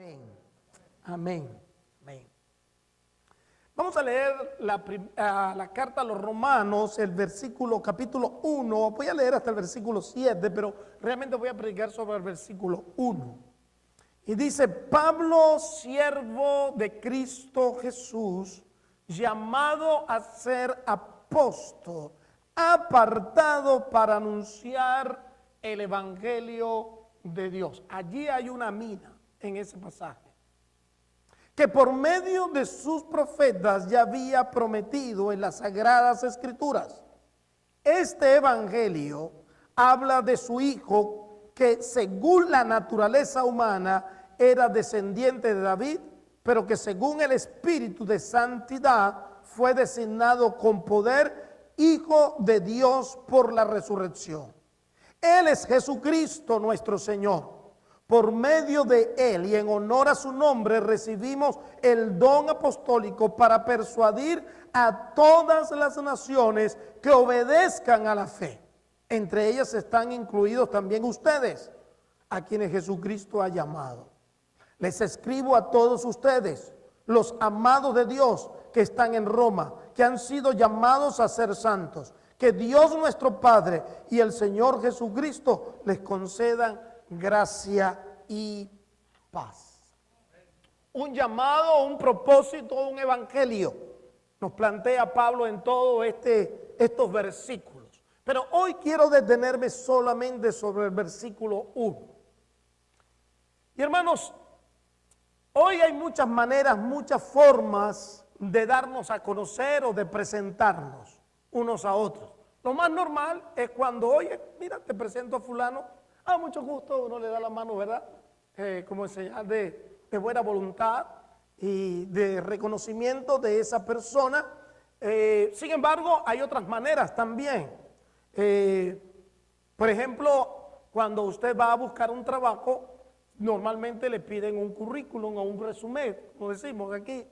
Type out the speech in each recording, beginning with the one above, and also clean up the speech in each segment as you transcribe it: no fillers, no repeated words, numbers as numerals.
Amén. Amén. Amén. Vamos a leer la carta a los Romanos, el capítulo 1. Voy a leer hasta el versículo 7, pero realmente voy a predicar sobre el versículo 1. Y dice: Pablo, siervo de Cristo Jesús, llamado a ser apóstol, apartado para anunciar el evangelio de Dios. Allí hay una mina en ese pasaje, que por medio de sus profetas ya había prometido en las sagradas escrituras. Este evangelio habla de su hijo, que según la naturaleza humana era descendiente de David, pero que según el espíritu de santidad fue designado con poder hijo de Dios por la resurrección. Él es Jesucristo nuestro Señor. Por medio de él y en honor a su nombre recibimos el don apostólico para persuadir a todas las naciones que obedezcan a la fe. Entre ellas están incluidos también ustedes, a quienes Jesucristo ha llamado. Les escribo a todos ustedes, los amados de Dios que están en Roma, que han sido llamados a ser santos. Que Dios nuestro Padre y el Señor Jesucristo les concedan gracia y paz. Un llamado, un propósito, un evangelio nos plantea Pablo en todos estos versículos. Pero hoy quiero detenerme solamente sobre el versículo 1. Y hermanos, hoy hay muchas maneras, muchas formas de darnos a conocer o de presentarnos unos a otros. Lo más normal es cuando, oye, mira, te presento a fulano, mucho gusto, uno le da la mano, ¿verdad? Como señal de buena voluntad y de reconocimiento de esa persona. Sin embargo, hay otras maneras también. Por ejemplo, cuando usted va a buscar un trabajo, normalmente le piden un currículum o un resumen, como decimos aquí,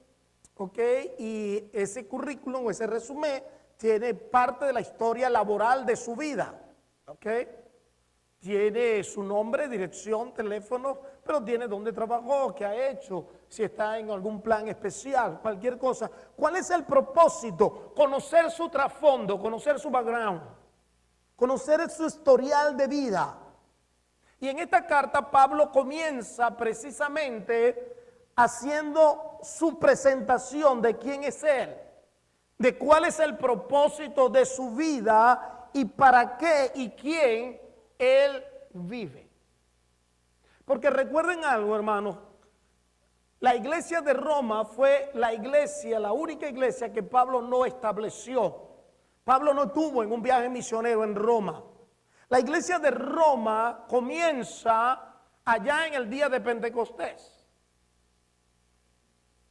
¿ok? Y ese currículum o ese resumen tiene parte de la historia laboral de su vida, ¿ok? Tiene su nombre, dirección, teléfono, pero tiene dónde trabajó, qué ha hecho, si está en algún plan especial, cualquier cosa. ¿Cuál es el propósito? Conocer su trasfondo, conocer su background, conocer su historial de vida. Y en esta carta Pablo comienza precisamente haciendo su presentación de quién es él, de cuál es el propósito de su vida y para qué y quién él vive. Porque recuerden algo, hermanos, la iglesia de Roma fue la única iglesia que Pablo no estableció. Pablo no estuvo en un viaje misionero en Roma. La iglesia de Roma comienza allá en el día de Pentecostés,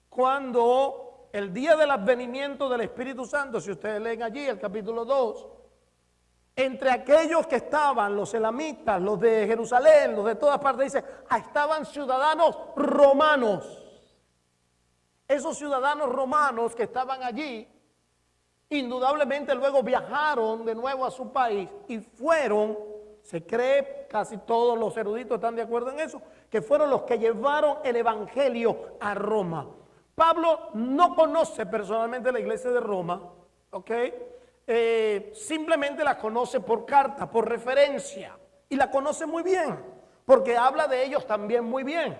cuando el día del advenimiento del Espíritu Santo, si ustedes leen allí el capítulo 2, entre aquellos que estaban, los elamitas, los de Jerusalén, los de todas partes, dice, estaban ciudadanos romanos. Esos ciudadanos romanos que estaban allí, indudablemente luego viajaron de nuevo a su país y fueron, se cree, casi todos los eruditos están de acuerdo en eso, que fueron los que llevaron el evangelio a Roma. Pablo no conoce personalmente la iglesia de Roma, ¿ok? Simplemente la conoce por carta, por referencia, y la conoce muy bien, porque habla de ellos también muy bien.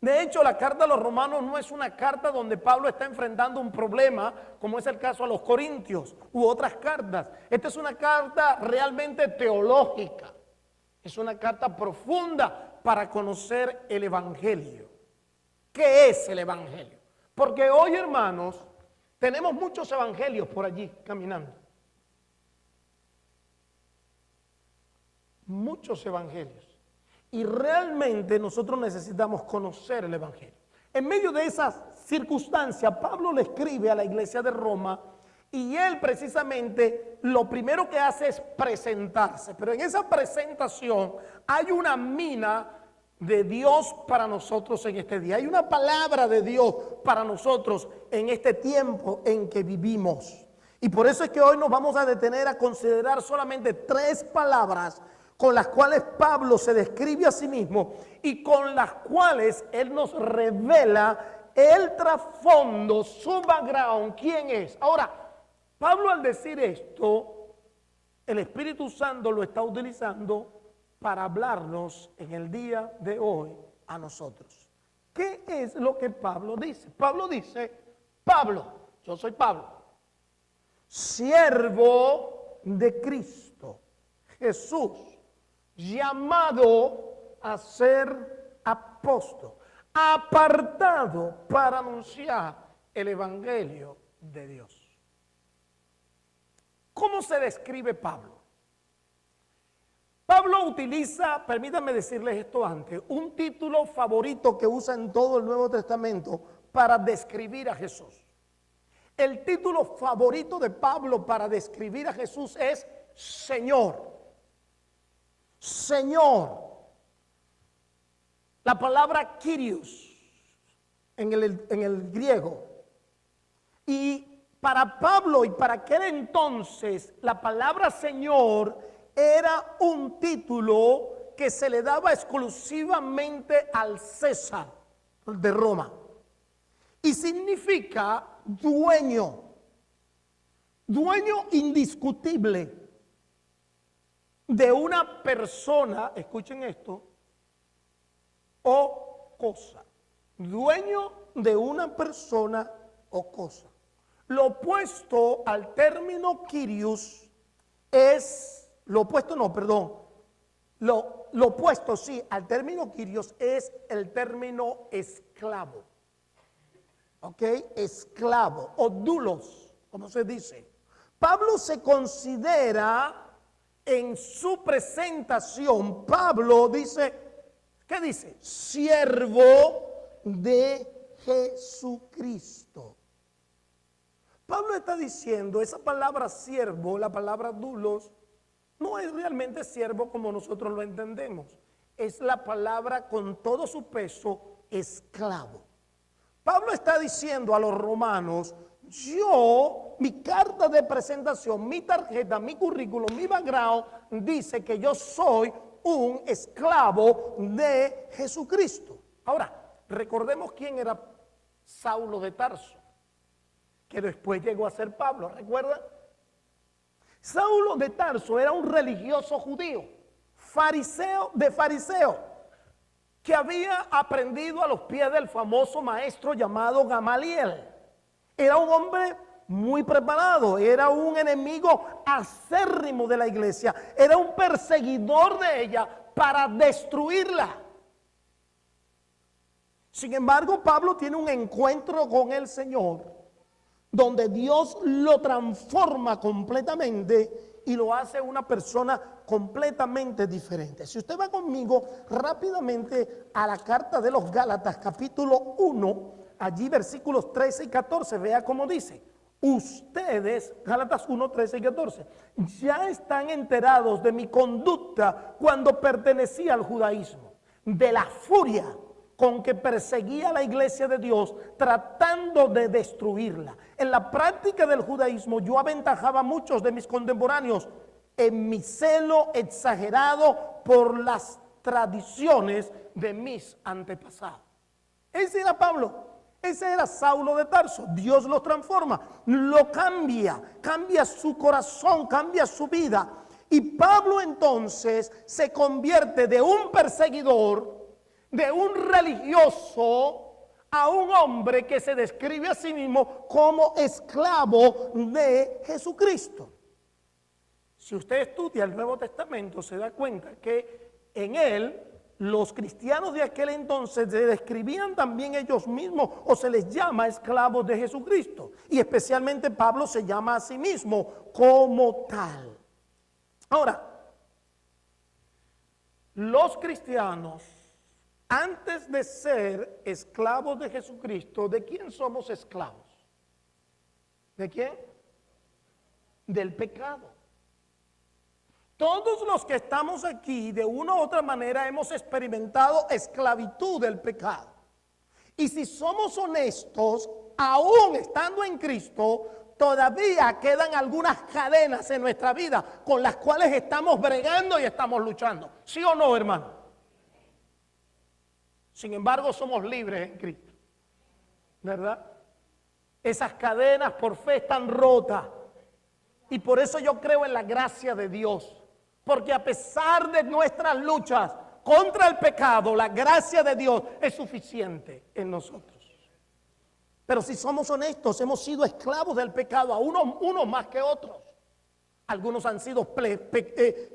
De hecho, la carta a los romanos no es una carta donde Pablo está enfrentando un problema, como es el caso a los corintios u otras cartas. Esta es una carta realmente teológica, es una carta profunda para conocer el evangelio. ¿Qué es el evangelio? Porque hoy, hermanos, tenemos muchos evangelios por allí caminando. Muchos evangelios. Y realmente nosotros necesitamos conocer el evangelio. En medio de esas circunstancias, Pablo le escribe a la iglesia de Roma y él precisamente lo primero que hace es presentarse. Pero en esa presentación hay una mina de Dios para nosotros en este día. Hay una palabra de Dios para nosotros en este tiempo en que vivimos. Y por eso es que hoy nos vamos a detener a considerar solamente 3 palabras con las cuales Pablo se describe a sí mismo y con las cuales él nos revela el trasfondo, su background, quién es. Ahora, Pablo al decir esto, el Espíritu Santo lo está utilizando para hablarnos en el día de hoy a nosotros. ¿Qué es lo que Pablo dice? Pablo dice, Pablo, yo soy Pablo, siervo de Cristo Jesús, llamado a ser apóstol, apartado para anunciar el evangelio de Dios. ¿Cómo se describe Pablo? Pablo utiliza, permítanme decirles esto antes, un título favorito que usa en todo el Nuevo Testamento para describir a Jesús. El título favorito de Pablo para describir a Jesús es Señor. Señor. La palabra Kyrios en el griego. Y para Pablo y para aquel entonces, la palabra Señor era un título que se le daba exclusivamente al César de Roma. Y significa dueño, dueño indiscutible de una persona, escuchen esto, o cosa. Dueño de una persona o cosa. Lo opuesto al término Kyrios es, lo opuesto sí al término Kyrios es el término esclavo. ¿Ok? Esclavo o doulos, como se dice. Pablo se considera en su presentación, Pablo dice, ¿qué dice? Siervo de Jesucristo. Pablo está diciendo, esa palabra siervo, la palabra doulos, no es realmente siervo como nosotros lo entendemos. Es la palabra con todo su peso, esclavo. Pablo está diciendo a los romanos, yo, mi carta de presentación, mi tarjeta, mi currículum, mi background, dice que yo soy un esclavo de Jesucristo. Ahora, recordemos quién era Saulo de Tarso, que después llegó a ser Pablo, ¿recuerdan? Saulo de Tarso era un religioso judío, fariseo de fariseo, que había aprendido a los pies del famoso maestro llamado Gamaliel. Era un hombre muy preparado, era un enemigo acérrimo de la iglesia, era un perseguidor de ella para destruirla. Sin embargo, Pablo tiene un encuentro con el Señor, donde Dios lo transforma completamente y lo hace una persona completamente diferente. Si usted va conmigo rápidamente a la carta de los Gálatas, capítulo 1, allí versículos 13 y 14, vea cómo dice. Ustedes, Gálatas 1, 13 y 14, ya están enterados de mi conducta cuando pertenecía al judaísmo, de la furia con que perseguía a la iglesia de Dios tratando de destruirla. En la práctica del judaísmo yo aventajaba a muchos de mis contemporáneos en mi celo exagerado por las tradiciones de mis antepasados. Ese era Pablo, ese era Saulo de Tarso. Dios lo transforma, lo cambia, cambia su corazón, cambia su vida. Y Pablo entonces se convierte de un perseguidor, de un religioso, a un hombre que se describe a sí mismo como esclavo de Jesucristo. Si usted estudia el Nuevo Testamento, se da cuenta que en él los cristianos de aquel entonces se describían también ellos mismos o se les llama esclavos de Jesucristo. Y especialmente Pablo se llama a sí mismo como tal. Ahora, los cristianos, antes de ser esclavos de Jesucristo, ¿de quién somos esclavos? ¿De quién? Del pecado. Todos los que estamos aquí, de una u otra manera, hemos experimentado esclavitud del pecado. Y si somos honestos, aún estando en Cristo, todavía quedan algunas cadenas en nuestra vida con las cuales estamos bregando y estamos luchando. ¿Sí o no, hermano? Sin embargo, somos libres en Cristo, ¿verdad? Esas cadenas por fe están rotas. Y por eso yo creo en la gracia de Dios. Porque a pesar de nuestras luchas contra el pecado, la gracia de Dios es suficiente en nosotros. Pero si somos honestos, hemos sido esclavos del pecado, a unos más que otros. Algunos han sido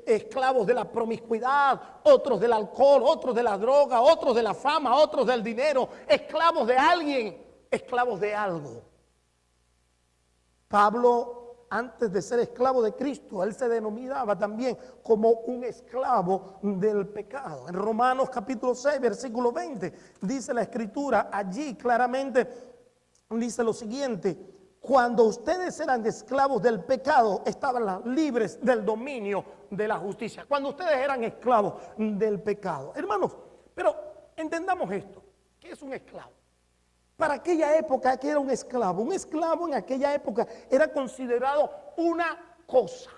esclavos de la promiscuidad, otros del alcohol, otros de la droga, otros de la fama, otros del dinero, esclavos de alguien, esclavos de algo. Pablo, antes de ser esclavo de Cristo, él se denominaba también como un esclavo del pecado. En Romanos capítulo 6, versículo 20, dice la Escritura, allí claramente dice lo siguiente: cuando ustedes eran esclavos del pecado, estaban libres del dominio de la justicia. Cuando ustedes eran esclavos del pecado. Hermanos, pero entendamos esto. ¿Qué es un esclavo? Para aquella época, ¿qué era un esclavo? Un esclavo en aquella época era considerado una cosa,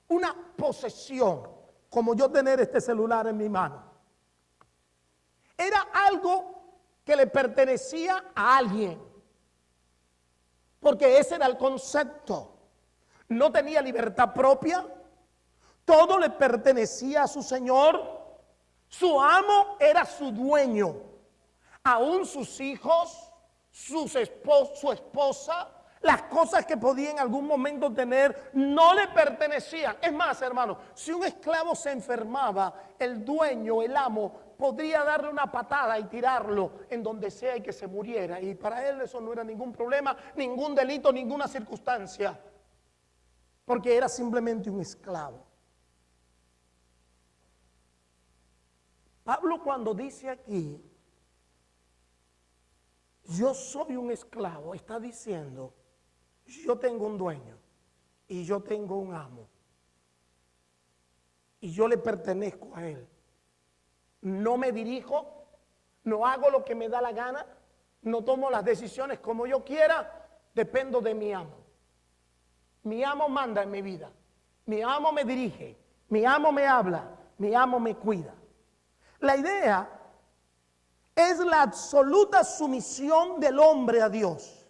una posesión, como yo tener este celular en mi mano. Era algo que le pertenecía a alguien, porque ese era el concepto. No tenía libertad propia, todo le pertenecía a su señor. Su amo era su dueño. Aún sus hijos, su esposa, las cosas que podía en algún momento tener, no le pertenecían. Es más, hermano, si un esclavo se enfermaba, el dueño, el amo, podría darle una patada y tirarlo en donde sea y que se muriera. Y para él eso no era ningún problema, ningún delito, ninguna circunstancia. Porque era simplemente un esclavo. Pablo, cuando dice aquí, yo soy un esclavo, está diciendo, yo tengo un dueño y yo tengo un amo y yo le pertenezco a él. No me dirijo, no hago lo que me da la gana, no tomo las decisiones como yo quiera, dependo de mi amo. Mi amo manda en mi vida, mi amo me dirige, mi amo me habla, mi amo me cuida. La idea es la absoluta sumisión del hombre a Dios.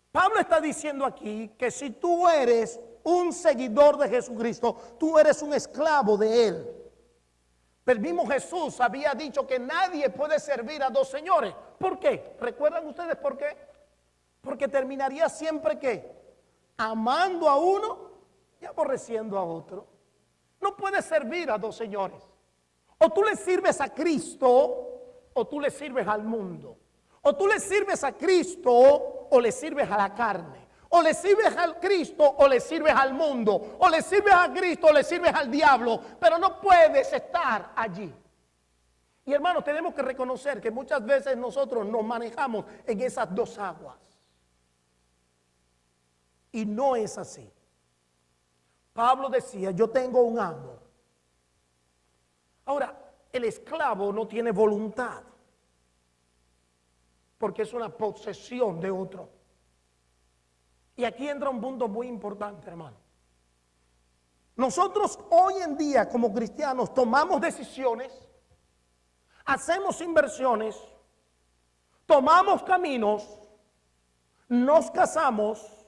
Pablo está diciendo aquí que si tú eres un seguidor de Jesucristo, tú eres un esclavo de Él. El mismo Jesús había dicho que nadie puede servir a dos señores. ¿Por qué? ¿Recuerdan ustedes por qué? Porque terminaría siempre ¿qué? Amando a uno y aborreciendo a otro. No puedes servir a dos señores. O tú le sirves a Cristo o tú le sirves al mundo. O tú le sirves a Cristo o le sirves a la carne. O le sirves a Cristo o le sirves al mundo. O le sirves a Cristo o le sirves al diablo. Pero no puedes estar allí. Y hermanos, tenemos que reconocer que muchas veces nosotros nos manejamos en esas dos aguas. Y no es así. Pablo decía, yo tengo un amo. Ahora, el esclavo no tiene voluntad, porque es una posesión de otro. Y aquí entra un punto muy importante, hermano. Nosotros hoy en día como cristianos tomamos decisiones, hacemos inversiones, tomamos caminos, nos casamos,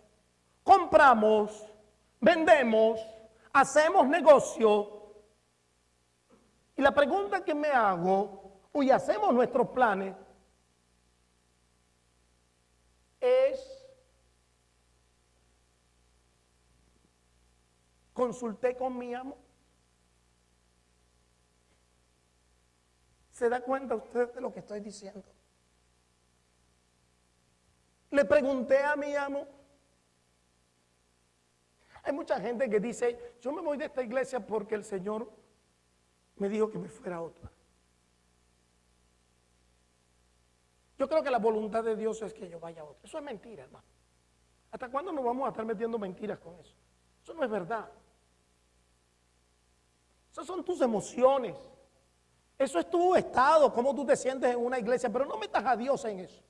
compramos, vendemos, hacemos negocio. Y la pregunta que me hago, y hacemos nuestros planes, es, ¿consulté con mi amo? ¿Se da cuenta usted de lo que estoy diciendo? ¿Le pregunté a mi amo? Hay mucha gente que dice, yo me voy de esta iglesia porque el Señor me dijo que me fuera a otra. Yo creo que la voluntad de Dios es que yo vaya a otra. Eso es mentira, hermano. ¿Hasta cuándo nos vamos a estar metiendo mentiras con eso? Eso no es verdad. Esas son tus emociones. Eso es tu estado, cómo tú te sientes en una iglesia, pero no metas a Dios en eso.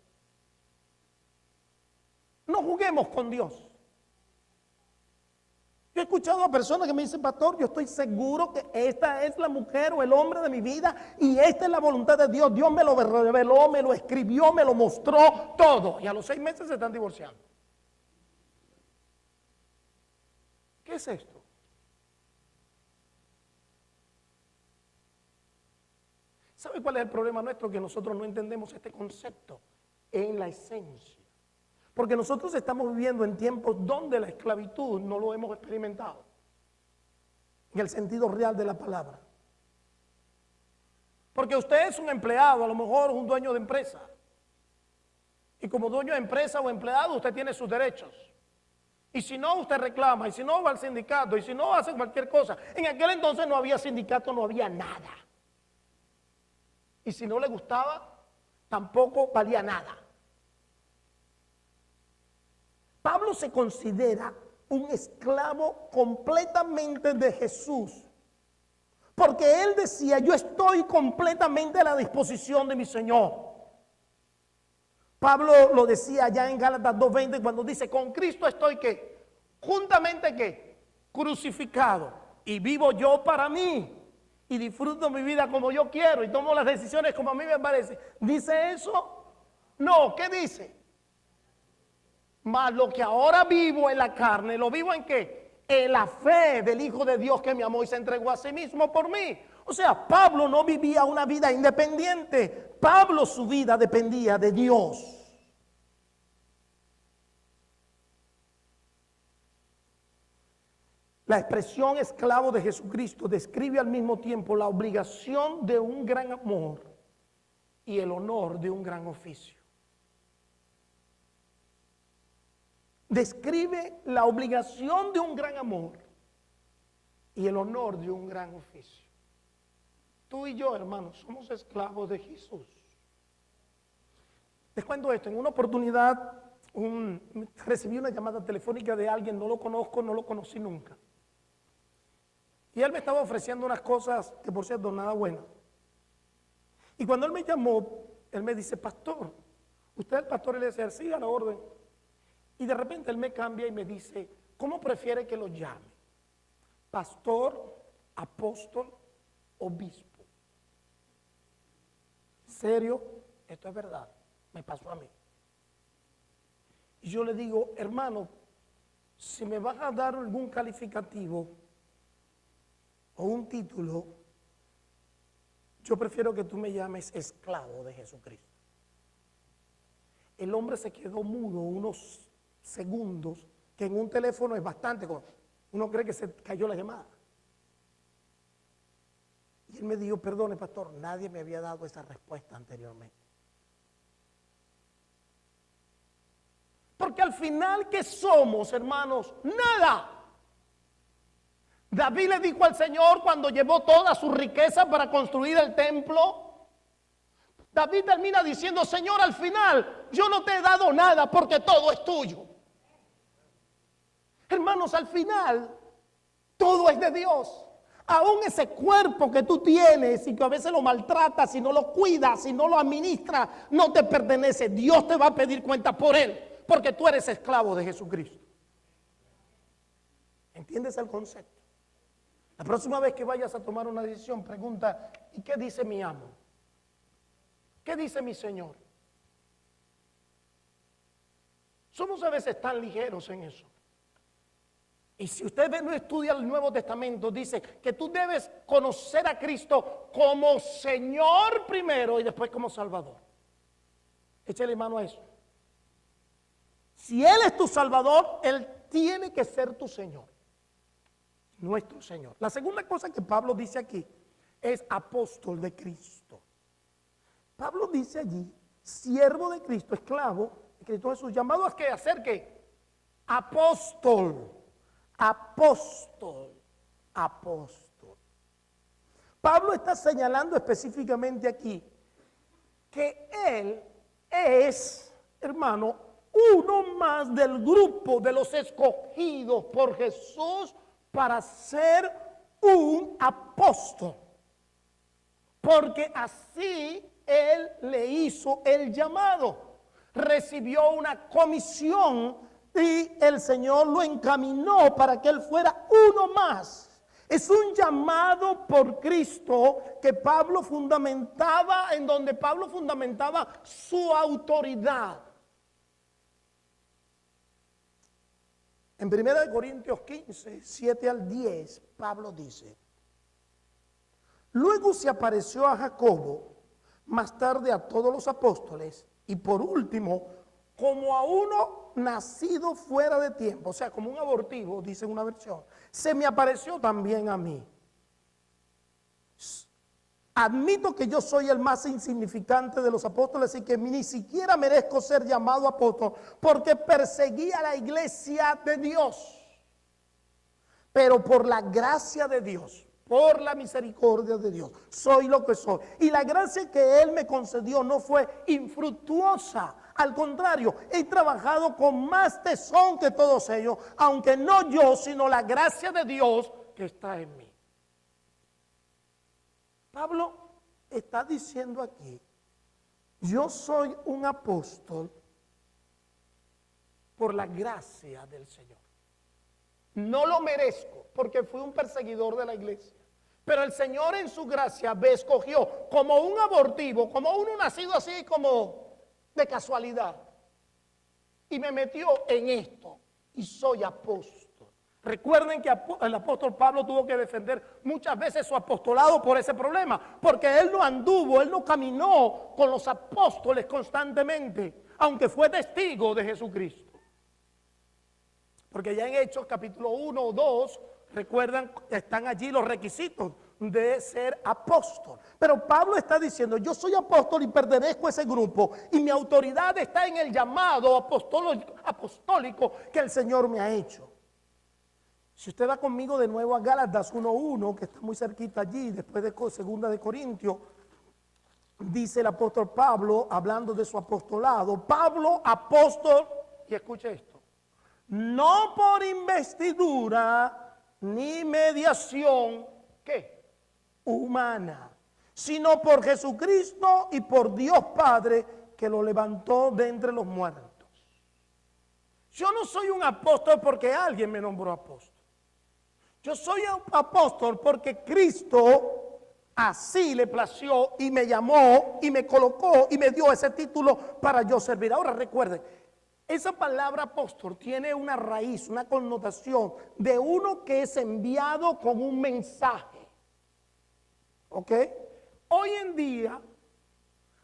No juguemos con Dios. Yo he escuchado a personas que me dicen, pastor, yo estoy seguro que esta es la mujer o el hombre de mi vida y esta es la voluntad de Dios. Dios me lo reveló, me lo escribió, me lo mostró todo. Y a los 6 meses se están divorciando. ¿Qué es esto? ¿Sabe cuál es el problema nuestro? Que nosotros no entendemos este concepto en la esencia. Porque nosotros estamos viviendo en tiempos donde la esclavitud no lo hemos experimentado. En el sentido real de la palabra. Porque usted es un empleado, a lo mejor un dueño de empresa. Y como dueño de empresa o empleado, usted tiene sus derechos. Y si no, usted reclama. Y si no, va al sindicato. Y si no, hace cualquier cosa. En aquel entonces no había sindicato, no había nada. Y si no le gustaba, tampoco valía nada. Pablo se considera un esclavo completamente de Jesús. Porque él decía, yo estoy completamente a la disposición de mi Señor. Pablo lo decía allá en Gálatas 2:20 cuando dice, con Cristo estoy ¿qué? Juntamente ¿qué? Crucificado. Y vivo yo para mí. Y disfruto mi vida como yo quiero. Y tomo las decisiones como a mí me parece. ¿Dice eso? No, ¿qué dice? Mas lo que ahora vivo en la carne, ¿lo vivo en qué? En la fe del Hijo de Dios que me amó y se entregó a sí mismo por mí. O sea, Pablo no vivía una vida independiente. Pablo, su vida dependía de Dios. La expresión esclavo de Jesucristo describe al mismo tiempo la obligación de un gran amor y el honor de un gran oficio. Describe la obligación de un gran amor y el honor de un gran oficio. Tú y yo, hermanos, somos esclavos de Jesús. Les cuento esto, en una oportunidad recibí una llamada telefónica de alguien, no lo conozco, no lo conocí nunca. Y él me estaba ofreciendo unas cosas que por cierto nada buenas. Y cuando él me llamó, él me dice, pastor, usted es el pastor Eliezer, sí, a la orden. Y de repente él me cambia y me dice, ¿cómo prefiere que lo llame? ¿Pastor, apóstol, obispo? ¿En serio? Esto es verdad, me pasó a mí. Y yo le digo, hermano, si me vas a dar algún calificativo o un título, yo prefiero que tú me llames esclavo de Jesucristo. El hombre se quedó mudo unos segundos, que en un teléfono es bastante, uno cree que se cayó la llamada. Y él me dijo, perdone pastor, nadie me había dado esa respuesta anteriormente. Porque al final, ¿qué somos, hermanos? Nada. David le dijo al Señor cuando llevó toda su riqueza para construir el templo. David termina diciendo, Señor, al final yo no te he dado nada porque todo es tuyo. Hermanos, al final todo es de Dios. Aún ese cuerpo que tú tienes y que a veces lo maltratas, si no lo cuidas, si no lo administras, no te pertenece. Dios te va a pedir cuenta por él, porque tú eres esclavo de Jesucristo. ¿Entiendes el concepto? La próxima vez que vayas a tomar una decisión, pregunta, ¿y qué dice mi amo? ¿Qué dice mi Señor? Somos a veces tan ligeros en eso. Y si usted no estudia el Nuevo Testamento, dice que tú debes conocer a Cristo como Señor primero y después como Salvador. Échale mano a eso. Si Él es tu Salvador, Él tiene que ser tu Señor. Nuestro Señor. La segunda cosa que Pablo dice aquí es apóstol de Cristo. Pablo dice allí, siervo de Cristo, esclavo de Cristo Jesús, llamado a qué, hacer qué, apóstol, apóstol, apóstol. Pablo está señalando específicamente aquí que él es, hermano, uno más del grupo de los escogidos por Jesús para ser un apóstol. porque así Él le hizo el llamado. Recibió una comisión y el Señor lo encaminó para que Él fuera uno más. Es un llamado por Cristo que Pablo fundamentaba, en donde Pablo fundamentaba su autoridad. En 1 Corintios 15, 7 al 10, Pablo dice: luego se apareció a Jacobo, más tarde a todos los apóstoles, y por último, como a uno nacido fuera de tiempo, o sea, como un abortivo, dice una versión, se me apareció también a mí. Admito que yo soy el más insignificante de los apóstoles y que ni siquiera merezco ser llamado apóstol porque perseguí a la iglesia de Dios. Pero por la gracia de Dios, por la misericordia de Dios, soy lo que soy. Y la gracia que Él me concedió no fue infructuosa. Al contrario, he trabajado con más tesón que todos ellos, aunque no yo, sino la gracia de Dios que está en mí. Pablo está diciendo aquí: yo soy un apóstol por la gracia del Señor. No lo merezco porque fui un perseguidor de la iglesia. Pero el Señor en su gracia me escogió como un abortivo, como uno nacido así como de casualidad. Y me metió en esto y soy apóstol. Recuerden que el apóstol Pablo tuvo que defender muchas veces su apostolado por ese problema, porque él no anduvo, él no caminó con los apóstoles constantemente, aunque fue testigo de Jesucristo. Porque ya en Hechos capítulo 1 o 2, recuerdan, están allí los requisitos de ser apóstol. Pero Pablo está diciendo: yo soy apóstol y pertenezco a ese grupo, y mi autoridad está en el llamado apostólico que el Señor me ha hecho. Si usted va conmigo de nuevo a Gálatas 1:1, que está muy cerquita allí, después de 2 de Corintios, dice el apóstol Pablo, hablando de su apostolado: Pablo, apóstol, y escuche esto, no por investidura ni mediación, ¿qué? Humana, sino por Jesucristo y por Dios Padre, que lo levantó de entre los muertos. Yo no soy un apóstol porque alguien me nombró apóstol. Yo soy un apóstol porque Cristo así le plació y me llamó y me colocó y me dio ese título para yo servir. Ahora recuerden, esa palabra apóstol tiene una raíz, una connotación de uno que es enviado con un mensaje. ¿Ok? Hoy en día,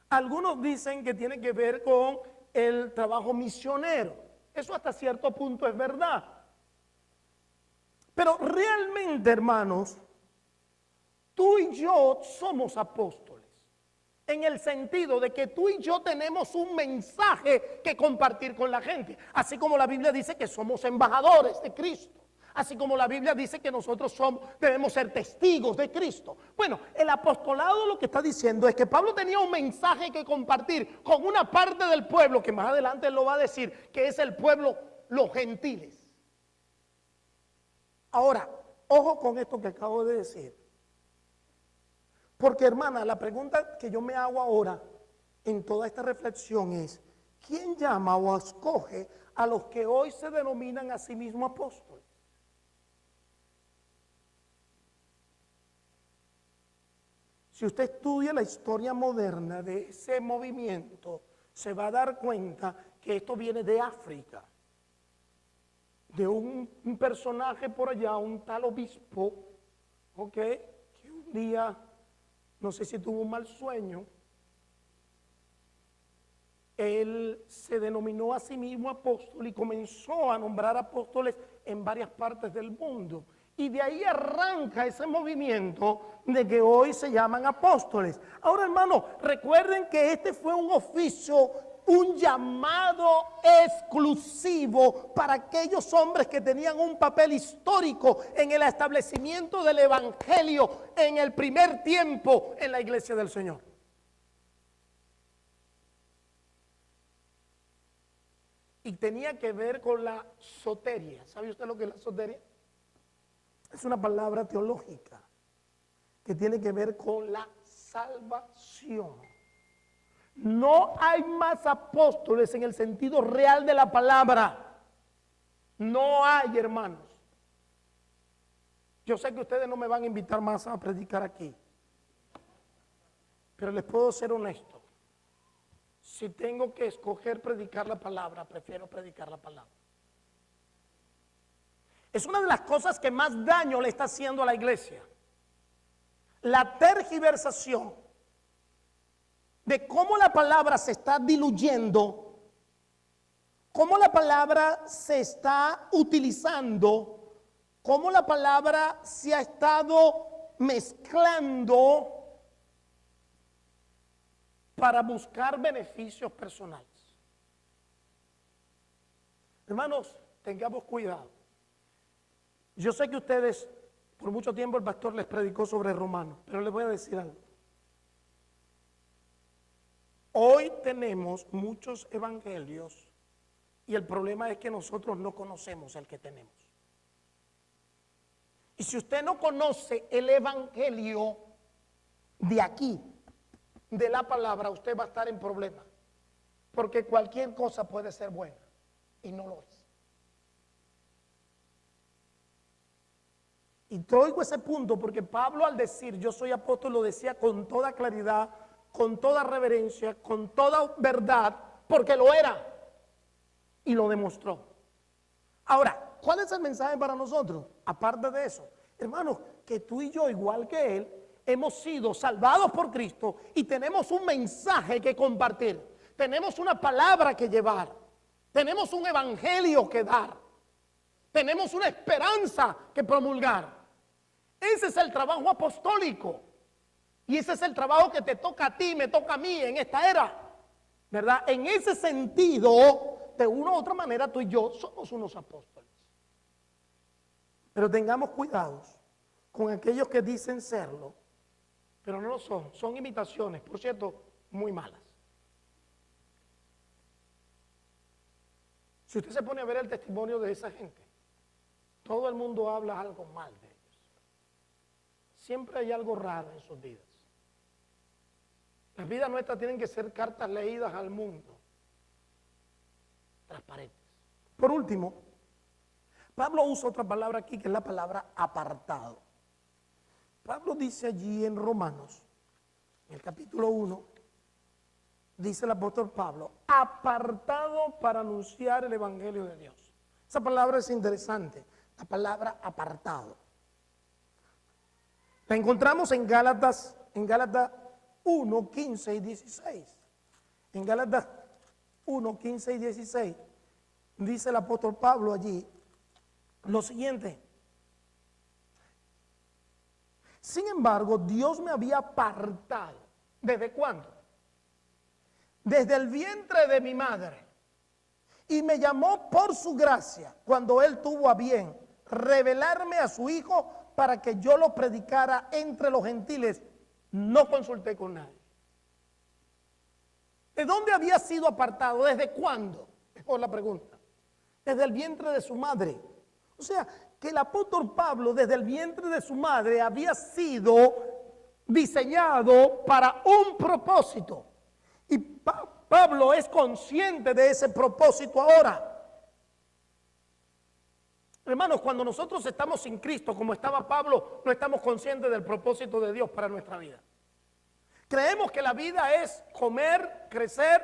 algunos dicen que tiene que ver con el trabajo misionero. Eso hasta cierto punto es verdad. Pero realmente, hermanos, tú y yo somos apóstoles, en el sentido de que tú y yo tenemos un mensaje que compartir con la gente, así como la Biblia dice que somos embajadores de Cristo, así como la Biblia dice que nosotros debemos ser testigos de Cristo. Bueno, el apostolado lo que está diciendo es que Pablo tenía un mensaje que compartir con una parte del pueblo, que más adelante él lo va a decir, que es el pueblo, los gentiles. Ahora, ojo con esto que acabo de decir. Porque, hermana, la pregunta que yo me hago ahora en toda esta reflexión es: ¿quién llama o escoge a los que hoy se denominan a sí mismos apóstoles? Si usted estudia la historia moderna de ese movimiento, se va a dar cuenta que esto viene de África, de un personaje por allá, un tal obispo, ¿ok?, que un día, no sé si tuvo un mal sueño, él se denominó a sí mismo apóstol y comenzó a nombrar apóstoles en varias partes del mundo. Y de ahí arranca ese movimiento de que hoy se llaman apóstoles. Ahora, hermano, recuerden que este fue un oficio, un llamado exclusivo para aquellos hombres que tenían un papel histórico en el establecimiento del evangelio en el primer tiempo en la iglesia del Señor. Y tenía que ver con la soteria. ¿Sabe usted lo que es la soteria? Es una palabra teológica que tiene que ver con la salvación. No hay más apóstoles en el sentido real de la palabra. No hay, hermanos. Yo sé que ustedes no me van a invitar más a predicar aquí, pero les puedo ser honesto. Si tengo que escoger predicar la palabra, prefiero predicar la palabra. Es una de las cosas que más daño le está haciendo a la iglesia. La tergiversación de cómo la palabra se está diluyendo, cómo la palabra se está utilizando, cómo la palabra se ha estado mezclando para buscar beneficios personales. Hermanos, tengamos cuidado. Yo sé que ustedes, por mucho tiempo el pastor les predicó sobre Romanos, pero les voy a decir algo. Hoy tenemos muchos evangelios y el problema es que nosotros no conocemos el que tenemos. Y si usted no conoce el evangelio de aquí, de la palabra, usted va a estar en problemas. Porque cualquier cosa puede ser buena y no lo es. Y traigo ese punto porque Pablo, al decir yo soy apóstol, lo decía con toda claridad, con toda reverencia, con toda verdad, porque lo era y lo demostró. Ahora, ¿cuál es el mensaje para nosotros? Aparte de eso, hermanos, que tú y yo, igual que él, hemos sido salvados por Cristo y tenemos un mensaje que compartir, tenemos una palabra que llevar, tenemos un evangelio que dar, tenemos una esperanza que promulgar. Ese es el trabajo apostólico. Y ese es el trabajo que te toca a ti, me toca a mí en esta era, ¿verdad? En ese sentido, de una u otra manera, tú y yo somos unos apóstoles. Pero tengamos cuidados con aquellos que dicen serlo, pero no lo son. Son imitaciones, por cierto, muy malas. Si usted se pone a ver el testimonio de esa gente, todo el mundo habla algo mal de ellos. Siempre hay algo raro en sus vidas. Las vidas nuestras tienen que ser cartas leídas al mundo, transparentes. Por último, Pablo usa otra palabra aquí que es la palabra apartado. Pablo dice allí en Romanos, en el capítulo 1, dice el apóstol Pablo, apartado para anunciar el evangelio de Dios. Esa palabra es interesante, la palabra apartado. La encontramos en Gálatas 1, 15 y 16. En Gálatas 1, 15 y 16 dice el apóstol Pablo allí lo siguiente. Sin embargo, Dios me había apartado. ¿Desde cuándo? Desde el vientre de mi madre. Y me llamó por su gracia cuando Él tuvo a bien revelarme a su Hijo para que yo lo predicara entre los gentiles. No consulté con nadie. ¿De dónde había sido apartado? ¿Desde cuándo? Mejor la pregunta. Desde el vientre de su madre. O sea, que el apóstol Pablo desde el vientre de su madre había sido diseñado para un propósito. Y Pablo es consciente de ese propósito ahora. Hermanos, cuando nosotros estamos sin Cristo, como estaba Pablo, no estamos conscientes del propósito de Dios para nuestra vida. Creemos que la vida es comer, crecer,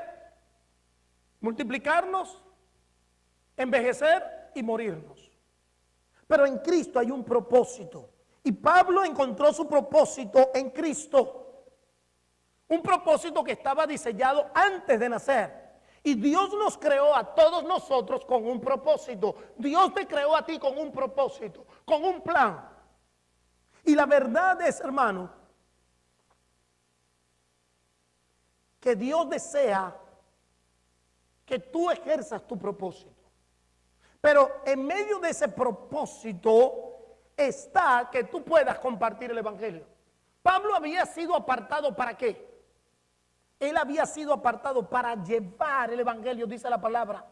multiplicarnos, envejecer y morirnos. Pero en Cristo hay un propósito. Y Pablo encontró su propósito en Cristo. Un propósito que estaba diseñado antes de nacer. Y Dios nos creó a todos nosotros con un propósito. Dios te creó a ti con un propósito, con un plan. Y la verdad es, hermano, que Dios desea que tú ejerzas tu propósito. Pero en medio de ese propósito está que tú puedas compartir el evangelio. Pablo había sido apartado ¿para qué? Él había sido apartado para llevar el evangelio, dice la palabra.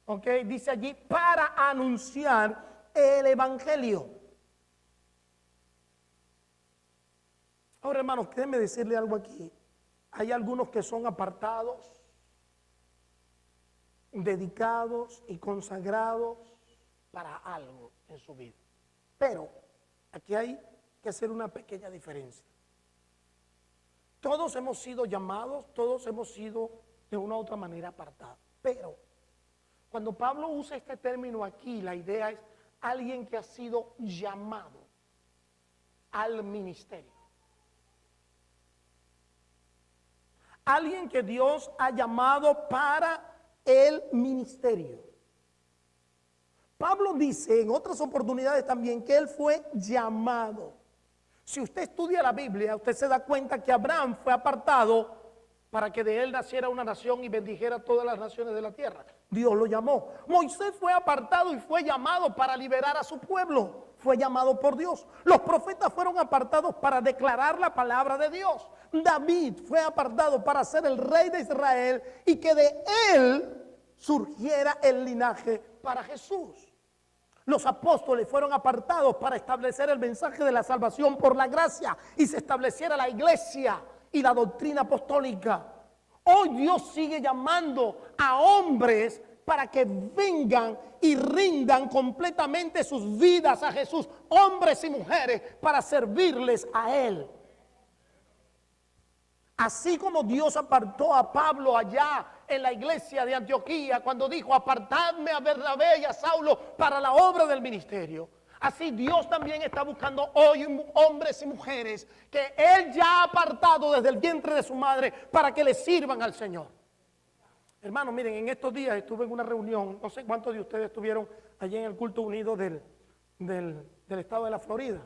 ¿Ok? Dice allí, para anunciar el evangelio. Ahora, hermanos, déjenme decirle algo aquí. Hay algunos que son apartados, dedicados y consagrados para algo en su vida. Pero aquí hay que hacer una pequeña diferencia. Todos hemos sido llamados, todos hemos sido de una u otra manera apartados. Pero cuando Pablo usa este término aquí, la idea es alguien que ha sido llamado al ministerio. Alguien que Dios ha llamado para el ministerio. Pablo dice en otras oportunidades también que él fue llamado. Si usted estudia la Biblia, usted se da cuenta que Abraham fue apartado para que de él naciera una nación y bendijera todas las naciones de la tierra. Dios lo llamó. Moisés fue apartado y fue llamado para liberar a su pueblo. Fue llamado por Dios. Los profetas fueron apartados para declarar la palabra de Dios. David fue apartado para ser el rey de Israel y que de él surgiera el linaje para Jesús. Los apóstoles fueron apartados para establecer el mensaje de la salvación por la gracia y se estableciera la iglesia y la doctrina apostólica. Hoy Dios sigue llamando a hombres para que vengan y rindan completamente sus vidas a Jesús, hombres y mujeres, para servirles a Él. Así como Dios apartó a Pablo allá en la iglesia de Antioquía cuando dijo: apartadme a Bernabé y a Saulo para la obra del ministerio. Así Dios también está buscando hoy hombres y mujeres que Él ya ha apartado desde el vientre de su madre para que le sirvan al Señor. Hermanos, miren, en estos días estuve en una reunión, no sé cuántos de ustedes estuvieron allí en el culto unido del estado de la Florida.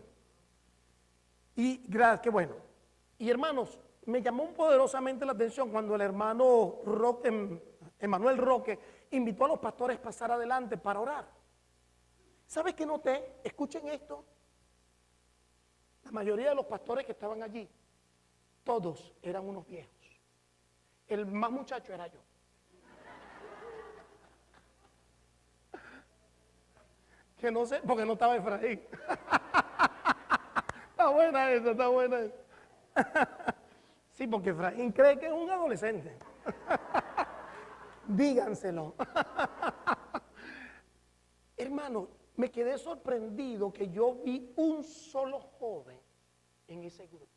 Y gracias, qué bueno. Y hermanos, me llamó poderosamente la atención cuando el hermano Emanuel Roque invitó a los pastores a pasar adelante para orar. ¿Sabes qué noté? Escuchen esto. La mayoría de los pastores que estaban allí, todos eran unos viejos. El más muchacho era yo. Que no sé, porque no estaba Efraín. Está buena esa, está buena esa. Sí, porque Efraín cree que es un adolescente. Díganselo. Hermano, me quedé sorprendido que yo vi un solo joven en ese grupo.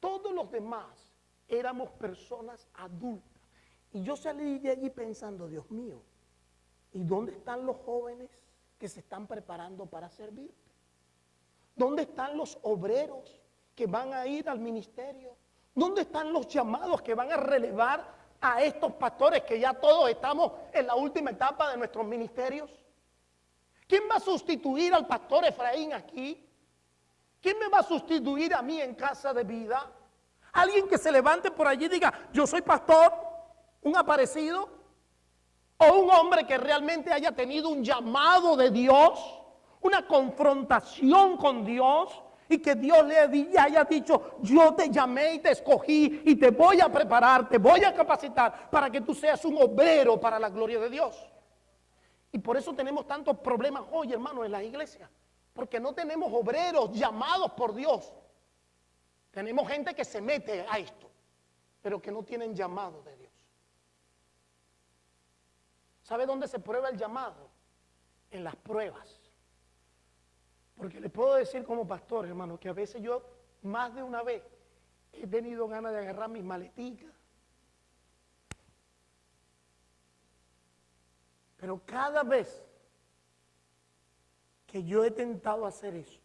Todos los demás éramos personas adultas. Y yo salí de allí pensando: Dios mío, ¿y dónde están los jóvenes que se están preparando para servirte? ¿Dónde están los obreros que van a ir al ministerio? ¿Dónde están los llamados que van a relevar a estos pastores que ya todos estamos en la última etapa de nuestros ministerios? ¿Quién va a sustituir al pastor Efraín aquí? ¿Quién me va a sustituir a mí en Casa de Vida? Alguien que se levante por allí y diga: yo soy pastor, un aparecido, o un hombre que realmente haya tenido un llamado de Dios, una confrontación con Dios, y que Dios le haya dicho: yo te llamé y te escogí y te voy a preparar, te voy a capacitar para que tú seas un obrero para la gloria de Dios. Y por eso tenemos tantos problemas hoy, hermanos, en la iglesia, porque no tenemos obreros llamados por Dios. Tenemos gente que se mete a esto, pero que no tienen llamado de Dios. ¿Sabe dónde se prueba el llamado? En las pruebas. Porque le puedo decir como pastor, hermano, que a veces yo, más de una vez, he tenido ganas de agarrar mis maleticas. Pero cada vez que yo he tentado hacer eso,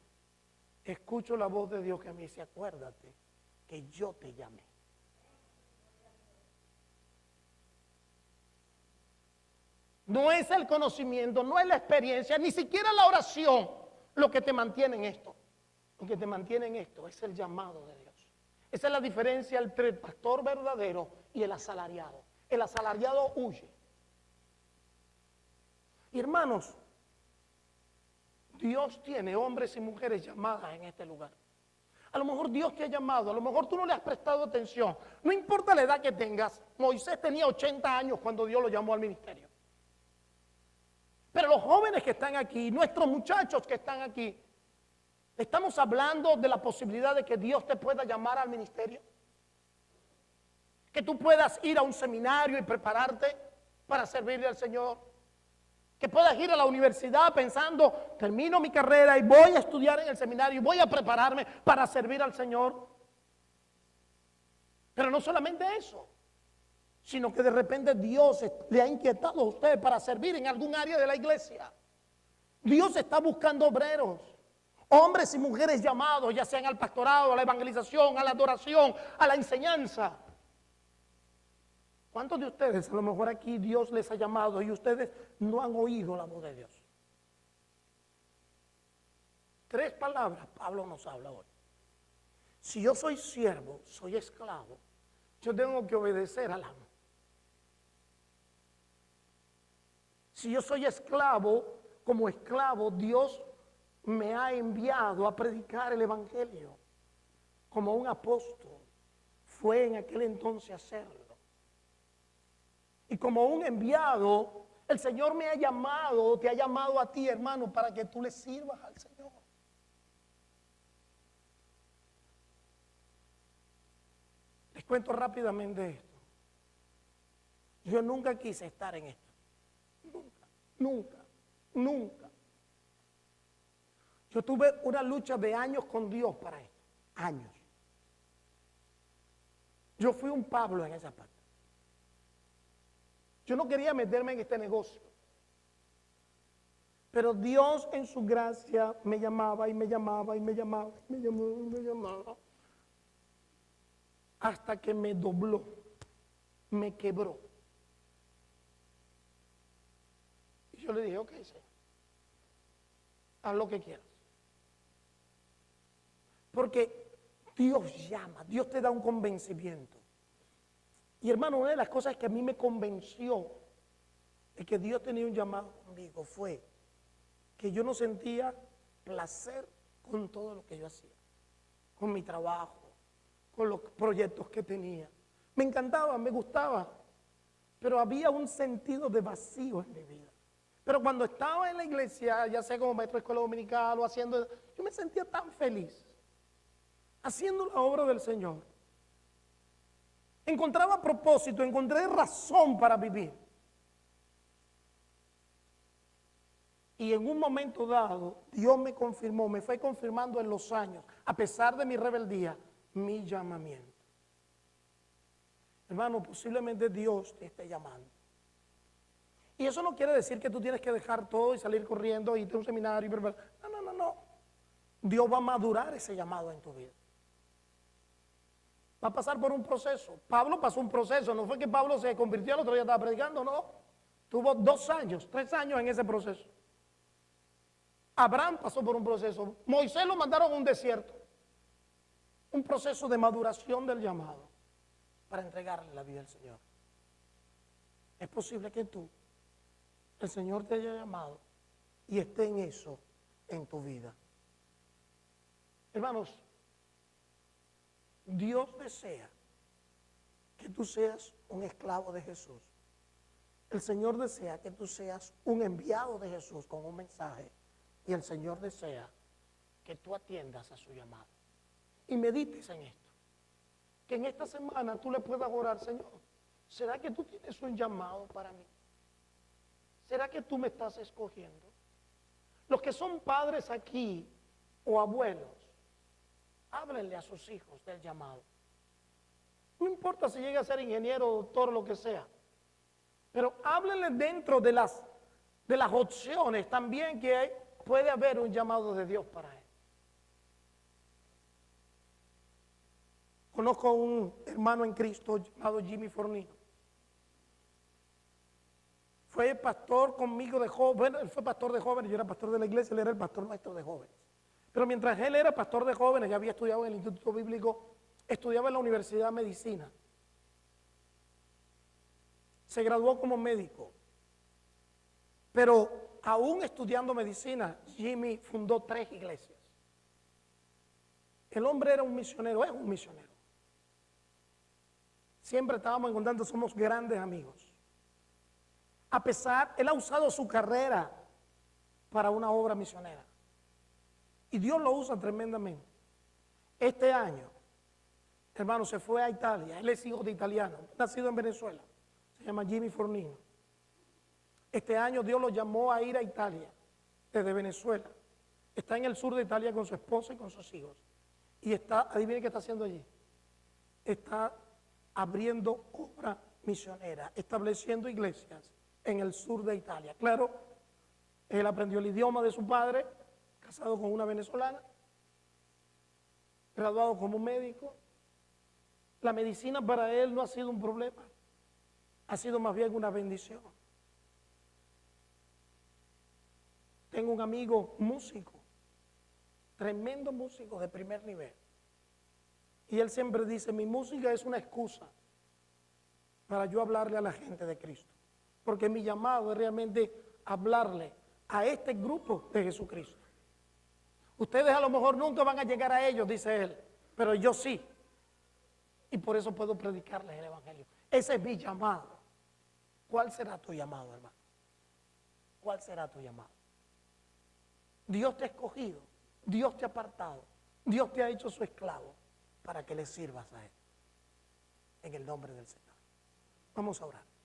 escucho la voz de Dios que me dice: acuérdate que yo te llamé. No es el conocimiento, no es la experiencia, ni siquiera la oración lo que te mantiene en esto. Lo que te mantiene en esto es el llamado de Dios. Esa es la diferencia entre el pastor verdadero y el asalariado. El asalariado huye. Y hermanos, Dios tiene hombres y mujeres llamadas en este lugar. A lo mejor Dios te ha llamado, a lo mejor tú no le has prestado atención. No importa la edad que tengas. Moisés tenía 80 años cuando Dios lo llamó al ministerio. Pero los jóvenes que están aquí, nuestros muchachos que están aquí, Estamos hablando de la posibilidad de que Dios te pueda llamar al ministerio. Que tú puedas ir a un seminario y prepararte para servirle al Señor. Que puedas ir a la universidad pensando, termino mi carrera y voy a estudiar en el seminario y voy a prepararme para servir al Señor. Pero no solamente eso, sino que de repente Dios le ha inquietado a usted para servir en algún área de la iglesia. Dios está buscando obreros, hombres y mujeres llamados, ya sean al pastorado, a la evangelización, a la adoración, a la enseñanza. ¿Cuántos de ustedes, a lo mejor aquí Dios les ha llamado y ustedes no han oído la voz de Dios? 3 palabras Pablo nos habla hoy. Si yo soy siervo, soy esclavo, yo tengo que obedecer al amo. Si yo soy esclavo, como esclavo, Dios me ha enviado a predicar el evangelio como un apóstol. Fue en aquel entonces hacerlo. Y como un enviado, el Señor me ha llamado, te ha llamado a ti, hermano, para que tú le sirvas al Señor. Les cuento rápidamente esto. Yo nunca quise estar en esto. Nunca. Yo tuve una lucha de años con Dios para esto. Años. Yo fui un Pablo en esa parte. Yo no quería meterme en este negocio. Pero Dios en su gracia me llamaba y me llamaba y me llamaba y me llamaba y me llamaba. Hasta que me dobló, me quebró. Y yo le dije, ok, Señor, haz lo que quieras. Porque Dios llama, Dios te da un convencimiento. Y hermano, una de las cosas que a mí me convenció de que Dios tenía un llamado conmigo fue que yo no sentía placer con todo lo que yo hacía, con mi trabajo, con los proyectos que tenía. Me encantaba, me gustaba, pero había un sentido de vacío en mi vida. Pero cuando estaba en la iglesia, ya sea como maestro de escuela dominical o haciendo, yo me sentía tan feliz haciendo la obra del Señor. Encontraba propósito, encontré razón para vivir. Y en un momento dado, Dios me confirmó, me fue confirmando en los años, a pesar de mi rebeldía, mi llamamiento. Hermano, posiblemente Dios te esté llamando. Y eso no quiere decir que tú tienes que dejar todo y salir corriendo, irte a un seminario. No. Dios va a madurar ese llamado en tu vida. Va a pasar por un proceso. Pablo pasó un proceso. No fue que Pablo se convirtió al otro día estaba predicando, no. Tuvo 2 años, 3 años en ese proceso. Abraham pasó por un proceso. Moisés lo mandaron a un desierto. Un proceso de maduración del llamado para entregarle la vida al Señor. Es posible que tú, el Señor te haya llamado y esté en eso en tu vida. Hermanos, Dios desea que tú seas un esclavo de Jesús. El Señor desea que tú seas un enviado de Jesús con un mensaje. Y el Señor desea que tú atiendas a su llamado. Y medites en esto. Que en esta semana tú le puedas orar, Señor, ¿será que tú tienes un llamado para mí? ¿Será que tú me estás escogiendo? Los que son padres aquí o abuelos, háblenle a sus hijos del llamado. No importa si llega a ser ingeniero, doctor, lo que sea. Pero háblenle dentro de las opciones también que puede haber un llamado de Dios para él. Conozco a un hermano en Cristo llamado Jimmy Fornino. Fue pastor conmigo de joven. Bueno, él fue pastor de jóvenes, yo era pastor de la iglesia, él era el pastor nuestro de jóvenes. Pero mientras él era pastor de jóvenes, ya había estudiado en el Instituto Bíblico, estudiaba en la Universidad de Medicina. Se graduó como médico. Pero aún estudiando medicina, Jimmy fundó 3 iglesias. El hombre era un misionero, es un misionero. Siempre estábamos en contacto, somos grandes amigos. A pesar, él ha usado su carrera para una obra misionera. Y Dios lo usa tremendamente. Este año, hermano, se fue a Italia. Él es hijo de italiano, nacido en Venezuela. Se llama Jimmy Fornino. Este año Dios lo llamó a ir a Italia desde Venezuela. Está en el sur de Italia con su esposa y con sus hijos. Y está, adivinen qué está haciendo allí. Está abriendo obra misionera, estableciendo iglesias en el sur de Italia. Claro, él aprendió el idioma de su padre, casado con una venezolana, graduado como médico. La medicina para él no ha sido un problema, ha sido más bien una bendición. Tengo un amigo músico, tremendo músico de primer nivel. Y él siempre dice, mi música es una excusa para yo hablarle a la gente de Cristo. Porque mi llamado es realmente hablarle a este grupo de Jesucristo. Ustedes a lo mejor nunca van a llegar a ellos, dice él, pero yo sí. Y por eso puedo predicarles el evangelio. Ese es mi llamado. ¿Cuál será tu llamado, hermano? ¿Cuál será tu llamado? Dios te ha escogido, Dios te ha apartado, Dios te ha hecho su esclavo para que le sirvas a Él. En el nombre del Señor. Vamos a orar.